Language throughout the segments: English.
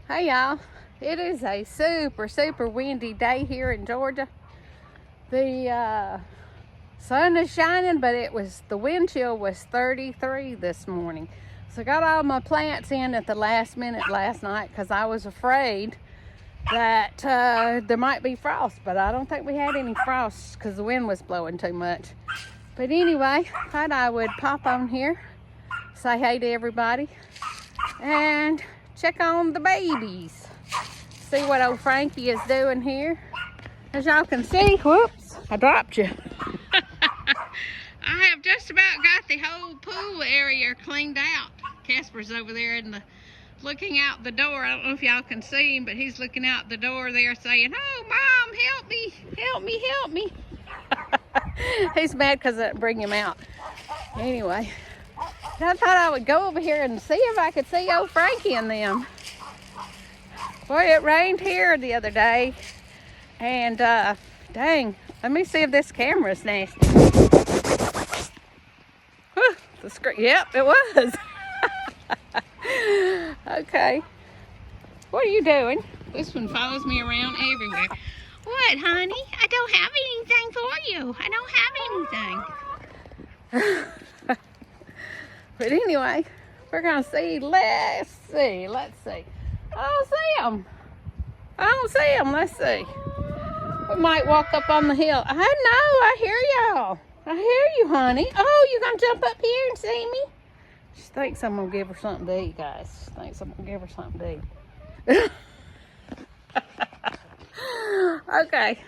Hey y'all, it is a super windy day here in Georgia. The sun is shining, but the wind chill was 33 this morning. So I got all my plants in at the last minute last night because I was afraid that there might be frost, but I don't think we had any frost because the wind was blowing too much. But anyway, thought I would pop on here, say hey to everybody, and check on the babies. See what old Franky is doing here. As y'all can see, whoops, I dropped you. I have just about got the whole pool area cleaned out. Casper's over there looking out the door. I don't know if y'all can see him, but he's looking out the door there saying, "Oh, Mom, help me, help me, help me." He's mad because I didn't bring him out. Anyway, I thought I would go over here and see if I could see old Franky and them. Boy, it rained here the other day. And, dang, let me see if this camera's nasty. Whew, the screen, yep, it was. Okay. What are you doing? This one follows me around everywhere. What, honey? I don't have anything for you. I don't have anything. But anyway, we're going to see. Let's see. I don't see them. Let's see. We might walk up on the hill. I know. I hear y'all. I hear you, honey. Oh, you going to jump up here and see me? She thinks I'm going to give her something to eat, guys. She thinks I'm going to give her something to eat. Okay.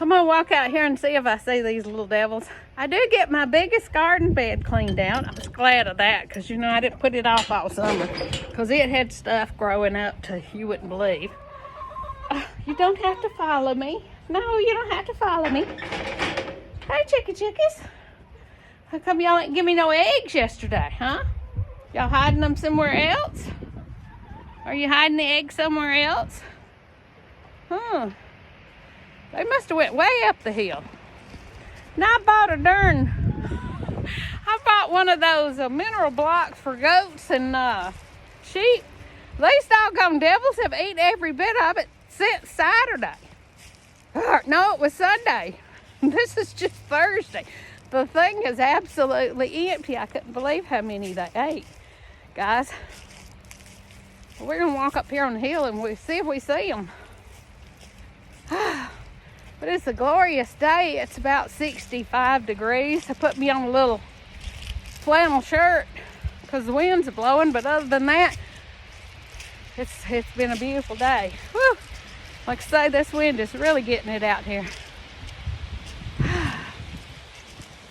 I'm going to walk out here and see if I see these little devils. I do get my biggest garden bed cleaned out. I was glad of that because, I didn't put it off all summer because it had stuff growing up you wouldn't believe. You don't have to follow me. No, you don't have to follow me. Hey, chickies. How come y'all didn't give me no eggs yesterday, huh? Y'all hiding them somewhere else? Are you hiding the eggs somewhere else? Huh. They must have went way up the hill. Now I bought one of those mineral blocks for goats and sheep. These doggone devils have eaten every bit of it since Saturday. No, it was Sunday. This is just Thursday. The thing is absolutely empty. I couldn't believe how many they ate, guys. We're gonna walk up here on the hill and we'll see if we see them. But it's a glorious day. It's about 65 degrees. I put me on a little flannel shirt because the wind's blowing, but other than that, it's been a beautiful day. Whew. Like I say, this wind is really getting it out here.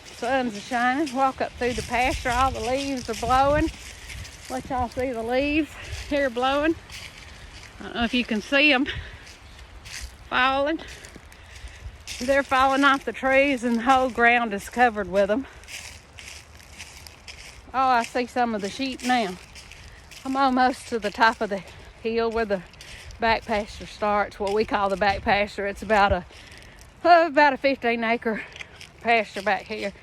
Sun's shining. Walk up through the pasture. All the leaves are blowing. Let y'all see the leaves here blowing. I don't know if you can see them falling. They're falling off the trees and the whole ground is covered with them. Oh, I see some of the sheep now. I'm almost to the top of the hill where the back pasture starts, what we call the back pasture. It's about a 15-acre pasture back here.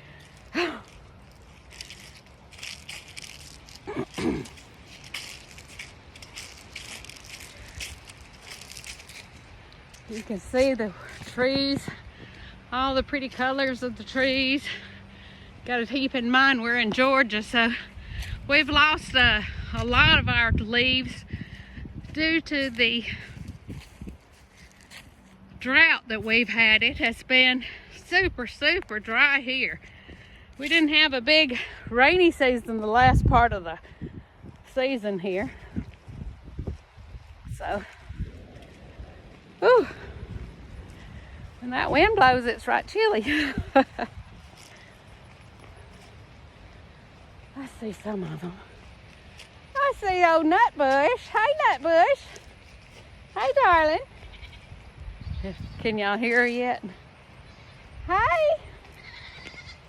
You can see the trees, all the pretty colors of the trees. Got to keep in mind we're in Georgia, so we've lost a lot of our leaves due to the drought that we've had. It has been super dry here. We didn't have a big rainy season the last part of the season here. So, whew. When that wind blows, it's right chilly. I see some of them. I see old Nutbush. Hey, Nutbush. Hey, darling. Can y'all hear her yet? Hey.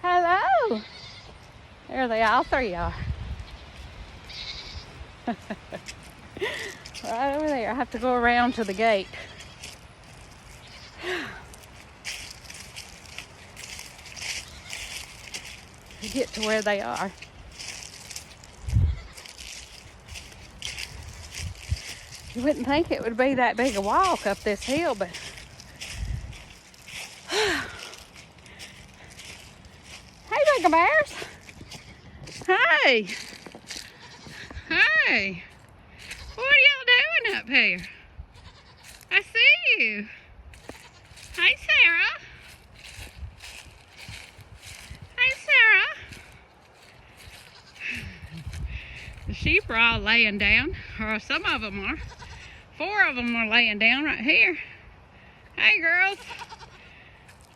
Hello. There they all three are. Right over there. I have to go around to the gate. To get to where they are. You wouldn't think it would be that big a walk up this hill, but hey, Bugger Bears. Hey. Hey. What are y'all doing up here? I see you. Hey, Sara. Hey, Sara. The sheep are all laying down, or some of them are. 4 of them are laying down right here. Hey, girls.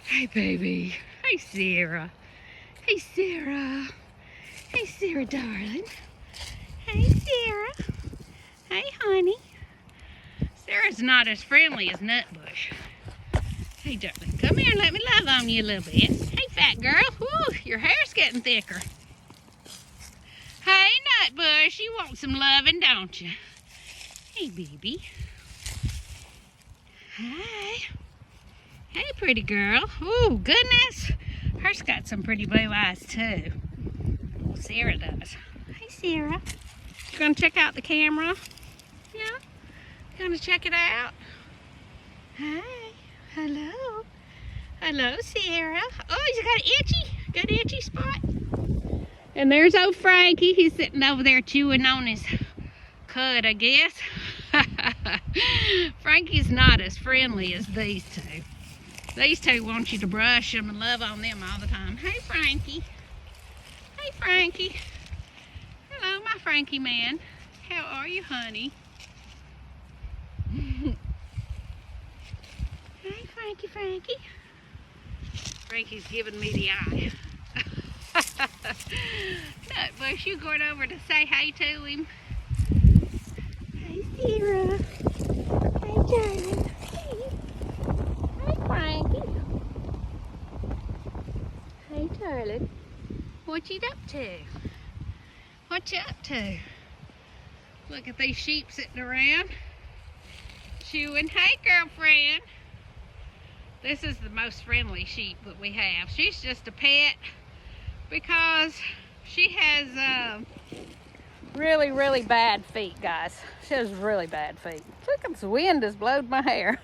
Hey, baby. Hey, Sara. Hey, Sara. Hey, Sara, darling. Hey, Sara. Hey, honey. Sara's not as friendly as Nutbush. Hey, darling, come here and let me love on you a little bit. Hey, fat girl. Woo, your hair's getting thicker. Hey, Nutbush, you want some loving, don't you? Hey, baby. Hi. Hey, pretty girl. Ooh, goodness. Hers got some pretty blue eyes, too. Sara does. Hey, Sara. You gonna check out the camera? Yeah? Gonna check it out? Hi. Hello. Hello, Sara. Oh, he's got an itchy spot. And there's old Franky. He's sitting over there chewing on his cud, I guess. Franky's not as friendly as these two. These two want you to brush them and love on them all the time. Hey, Franky. Hey, Franky. Hello, my Franky man. How are you, honey? Hey, Franky. Franky's giving me the eye. Nutbush, you going over to say hey to him? Hey, Sara. Hey, darling. Hey, Franky. Hey, darling. What you up to? What you up to? Look at these sheep sitting around chewing. Hey, girlfriend. This is the most friendly sheep that we have. She's just a pet because she has really, really bad feet, guys. She has really bad feet. Look, this wind has blowed my hair.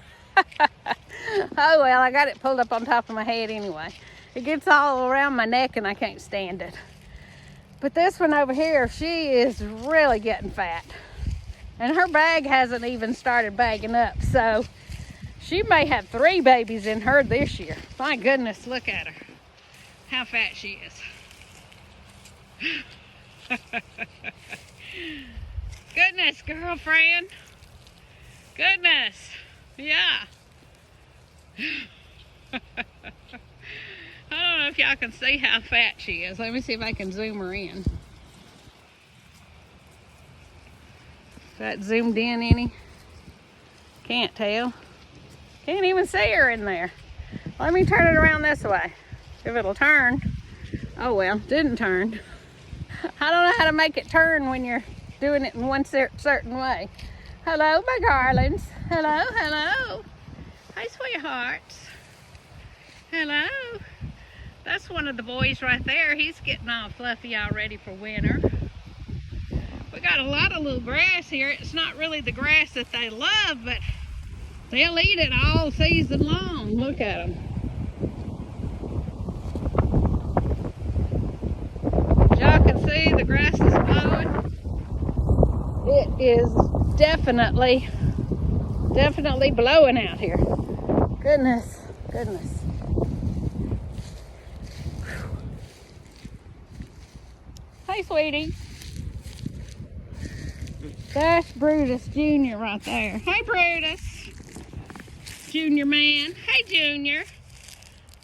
Oh, well, I got it pulled up on top of my head anyway. It gets all around my neck and I can't stand it. But this one over here, she is really getting fat. And her bag hasn't even started bagging up, so she may have 3 babies in her this year. My goodness, look at her. How fat she is. Goodness, girlfriend. Goodness. Yeah. I don't know if y'all can see how fat she is. Let me see if I can zoom her in. Is that zoomed in any? Can't tell. Can't even see her in there. Let me turn it around this way. If it'll turn. Oh well, didn't turn. I don't know how to make it turn when you're doing it in one certain way. Hello, my darlings. Hello, hello. Hey, sweethearts. Hello. That's one of the boys right there. He's getting all fluffy already for winter. We got a lot of little grass here. It's not really the grass that they love, but they'll eat it all season long. Look at them. As y'all can see, the grass is blowing. It is definitely blowing out here. Goodness. Hey, sweetie. That's Brutus Jr. right there. Hey, Brutus. Junior man. Hey, Junior.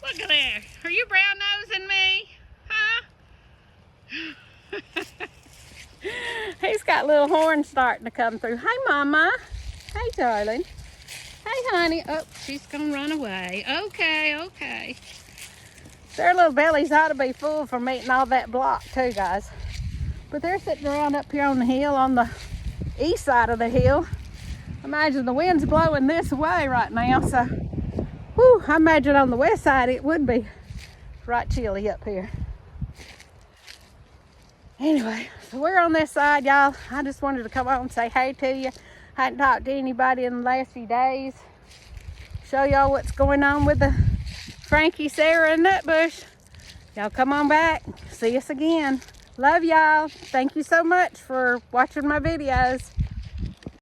Look at there. Are you brown nosing me? Huh? He's got little horns starting to come through. Hey, Mama. Hey, darling. Hey, honey. Oh, she's going to run away. Okay. Their little bellies ought to be full from eating all that block too, guys. But they're sitting around up here on the hill, on the east side of the hill. Imagine the wind's blowing this way right now, so whew, I imagine on the west side it would be right chilly up here. Anyway, so we're on this side, y'all. I just wanted to come on and say hey to you. Hadn't talked to anybody in the last few days. Show y'all what's going on with the Franky, Sara, and Nutbush. Y'all come on back. See us again. Love y'all. Thank you so much for watching my videos.